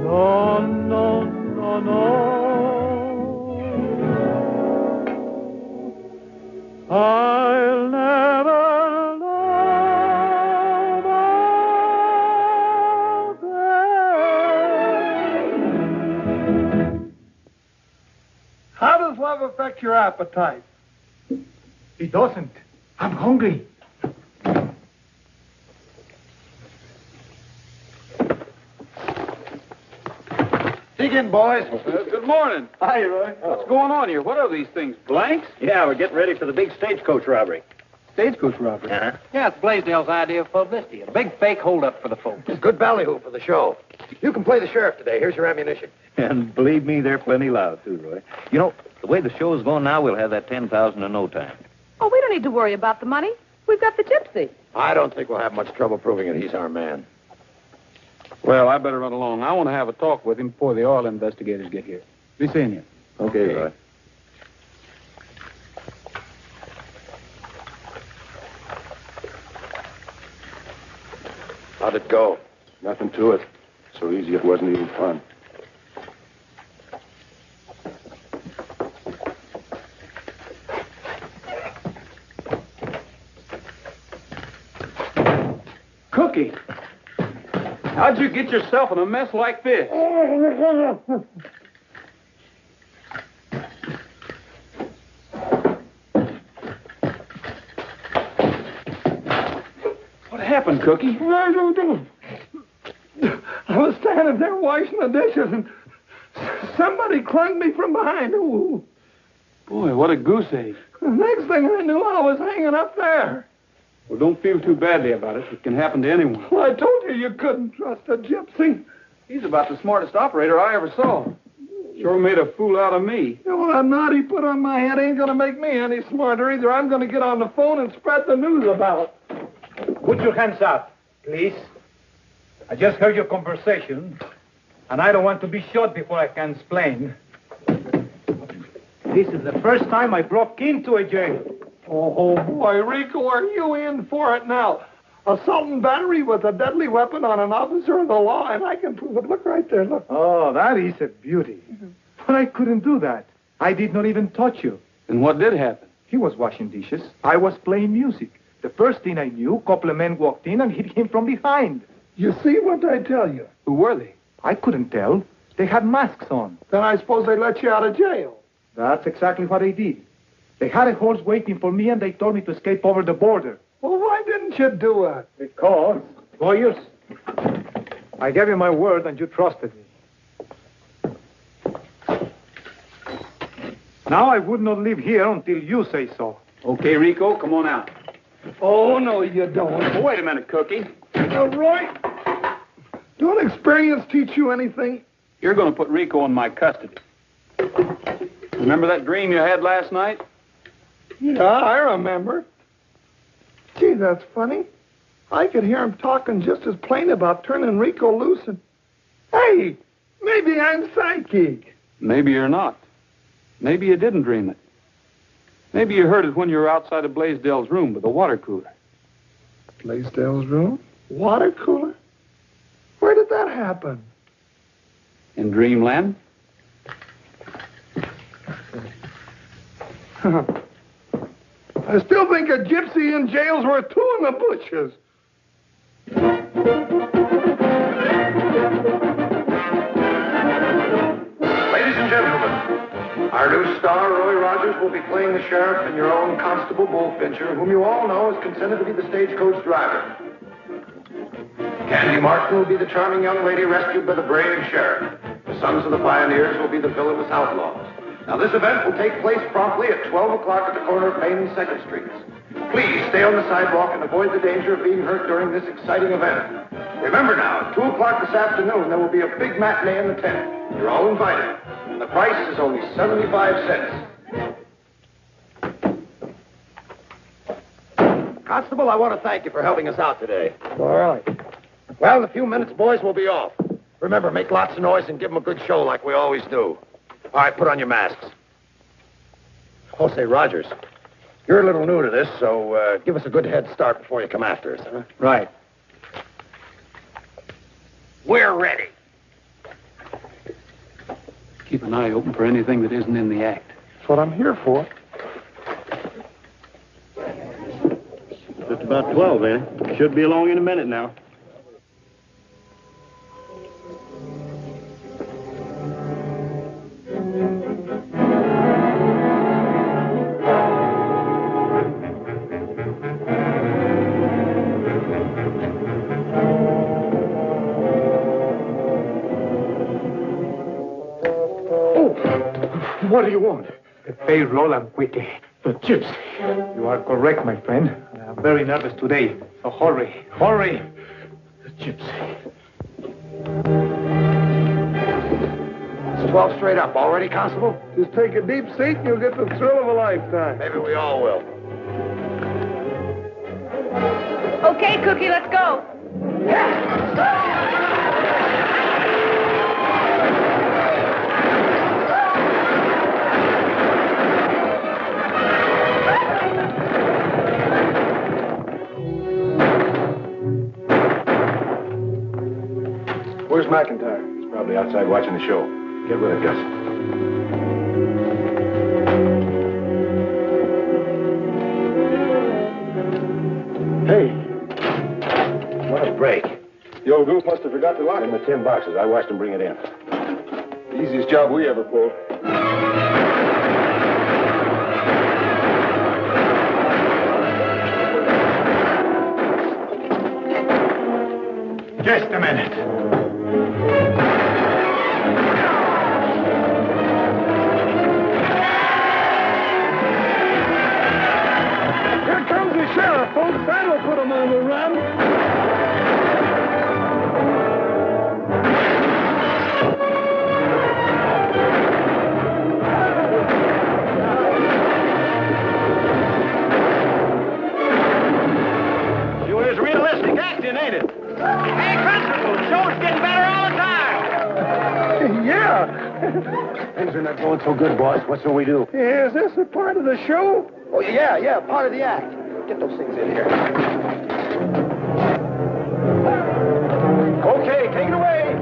No, no, no, no. I'll never love again. How does love affect your appetite? It doesn't. I'm hungry. Dig in, boys. Good morning. Hi, Roy. What's going on here? What are these things, blanks? Yeah, we're getting ready for the big stagecoach robbery. Stagecoach robbery. Uh-huh. Yeah, it's Blaisdell's idea of publicity. A big fake holdup for the folks. It's good ballyhoo for the show. You can play the sheriff today. Here's your ammunition. And believe me, they're plenty loud, too, Roy. You know, the way the show is going now, we'll have that $10,000 in no time. Oh, we don't need to worry about the money. We've got the gypsy. I don't think we'll have much trouble proving it. He's our man. Well, I better run along. I want to have a talk with him before the oil investigators get here. Be seeing you. Okay, Roy. How'd it go? Nothing to it. So easy it wasn't even fun. Cookie, how'd you get yourself in a mess like this? What happened, Cookie? I was standing there washing the dishes, and somebody clung me from behind. Ooh. Boy, what a goose egg. The next thing I knew, I was hanging up there. Well, don't feel too badly about it. It can happen to anyone. Well, I told you couldn't trust a gypsy. He's about the smartest operator I ever saw. Sure made a fool out of me. Well, that knot he put on my head ain't going to make me any smarter either. I'm going to get on the phone and spread the news about it. Put your hands up, please. I just heard your conversation, and I don't want to be shot before I can explain. This is the first time I broke into a jail. Oh, boy, Rico, are you in for it now? Assault and battery with a deadly weapon on an officer of the law, and I can prove it. Look right there, look. Oh, that is a beauty. But I couldn't do that. I did not even touch you. And what did happen? He was washing dishes. I was playing music. The first thing I knew, a couple of men walked in and hit him from behind. You see what I tell you? Who were they? I couldn't tell. They had masks on. Then I suppose they let you out of jail. That's exactly what they did. They had a horse waiting for me, and they told me to escape over the border. Well, why didn't you do it? Because, lawyers, I gave you my word, and you trusted me. Now I would not live here until you say so. Okay, Rico, come on out. Oh, no, you don't. Oh, wait a minute, Cookie. Now, Roy, don't experience teach you anything? You're going to put Rico in my custody. Remember that dream you had last night? Yeah, I remember. Gee, that's funny. I could hear him talking just as plain about turning Rico loose and... Hey, maybe I'm psychic. Maybe you're not. Maybe you didn't dream it. Maybe you heard it when you were outside of Blaisdell's room with the water cooler. Blaisdell's room? Water cooler? Where did that happen? In dreamland? I still think a gypsy in jail's worth two in the bushes. Ladies and gentlemen, our new star, Roy Rogers, will be playing the sheriff in your own Constable Bullfincher, whom you all know is consented to be the stagecoach driver. Candy Martin will be the charming young lady rescued by the brave sheriff. The Sons of the Pioneers will be the villainous outlaws. Now, this event will take place promptly at 12 o'clock at the corner of Main and 2nd Streets. Please stay on the sidewalk and avoid the danger of being hurt during this exciting event. Remember now, at 2 o'clock this afternoon, there will be a big matinee in the tent. You're all invited. And the price is only 75 cents. Constable, I want to thank you for helping us out today. All right. Well, in a few minutes, boys, we'll be off. Remember, make lots of noise and give them a good show like we always do. All right, put on your masks. Oh, say, Rogers, you're a little new to this, so give us a good head start before you come after us, huh? Right. We're ready. Keep an eye open for anything that isn't in the act. That's what I'm here for. Just about 12, ain't it? Should be along in a minute now. What do you want? The payroll and quickly. The gypsy. You are correct, my friend. I'm very nervous today. So hurry, hurry. The gypsy. It's 12 straight up. All ready, Constable? Just take a deep seat and you'll get the thrill of a lifetime. Maybe we all will. Okay, Cookie, let's go. Where's McIntyre? He's probably outside watching the show. Get with it, Gus. Hey, what a break? The old goof must have forgot to lock in the tin boxes. I watched him bring it in. The easiest job we ever pulled. Just a minute. Here comes the sheriff, folks. That'll put him on the run. Sure is realistic acting, ain't it? Hey, Constable, the show's getting better all the time. Yeah. Things are not going so good, boss. What shall we do? Is this a part of the show? Oh, yeah, part of the act. Get those things in here. Okay, take it away.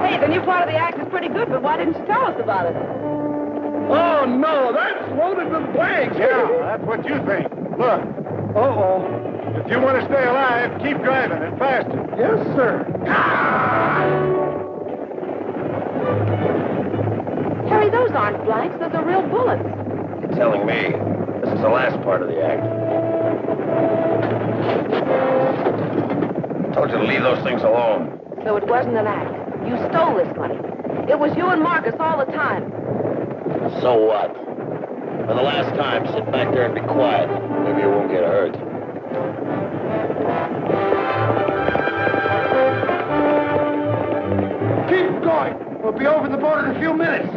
Hey, the new part of the act is pretty good, but why didn't you tell us about it? Oh, no, that's loaded with blanks. Yeah, that's what you think. Look, Uh-oh. if you want to stay alive, keep driving and faster. Yes, sir. Harry, those aren't blanks. Those are real bullets. You're telling me this is the last part of the act. I told you to leave those things alone. So it wasn't an act. You stole this money. It was you and Marcus all the time. So what? For the last time, sit back there and be quiet. Maybe you won't get hurt. Keep going. We'll be over the border in a few minutes.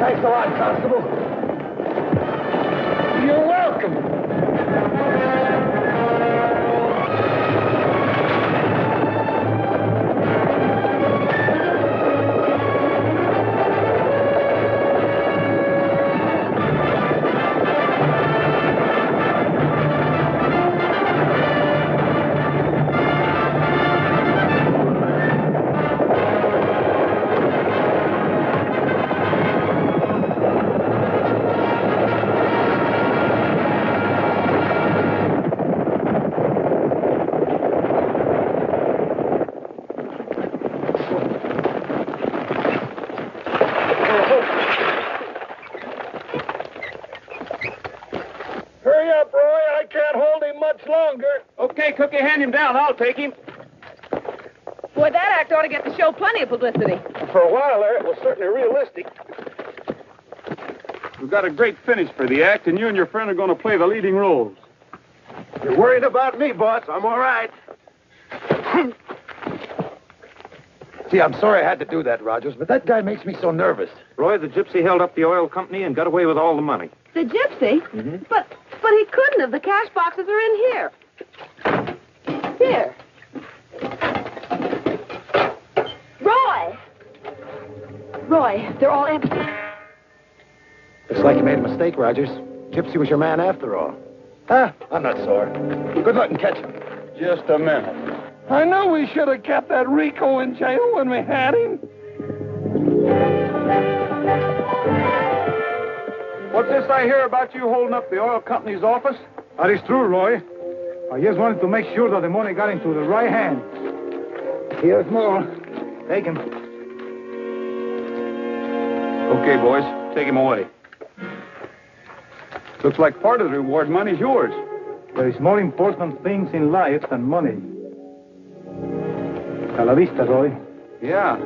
Thanks a lot, Constable. You're welcome. Hurry up, Roy. I can't hold him much longer. Okay, Cookie, hand him down. I'll take him. Boy, that act ought to get the show plenty of publicity. For a while there, it was certainly realistic. We've got a great finish for the act, and you and your friend are going to play the leading roles. You're worried about me, boss. I'm all right. Gee, I'm sorry I had to do that, Rogers, but that guy makes me so nervous. Roy, the gypsy held up the oil company and got away with all the money. The gypsy? Mm-hmm. But he couldn't have. The cash boxes are in here. Here. Roy, they're all empty. Looks like you made a mistake, Rogers. Gypsy was your man after all. I'm not sore. Good luck in catching him. Just a minute. I know we should have kept that Rico in jail when we had him. What's this I hear about you holding up the oil company's office? That is true, Roy. I just wanted to make sure that the money got into the right hand. Here's more. Take him. Okay, boys, take him away. Looks like part of the reward money's yours. There is more important things in life than money. A la vista, Roy. Yeah,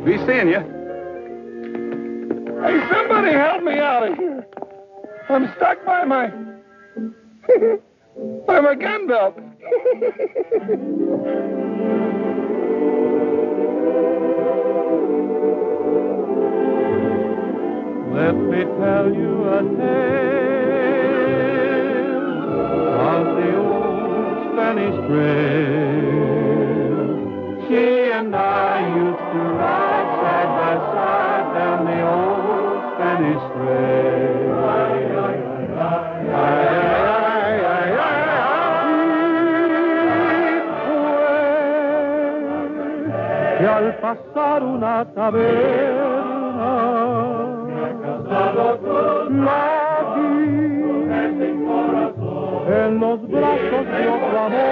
be seeing you. Hey, somebody help me out of here. I'm stuck by my... by my gun belt. Let me tell you a tale of the old Spanish trail. She and I used to ride side by side down the old Spanish trail. Y al pasar una taberna la vi en los brazos de otro amor.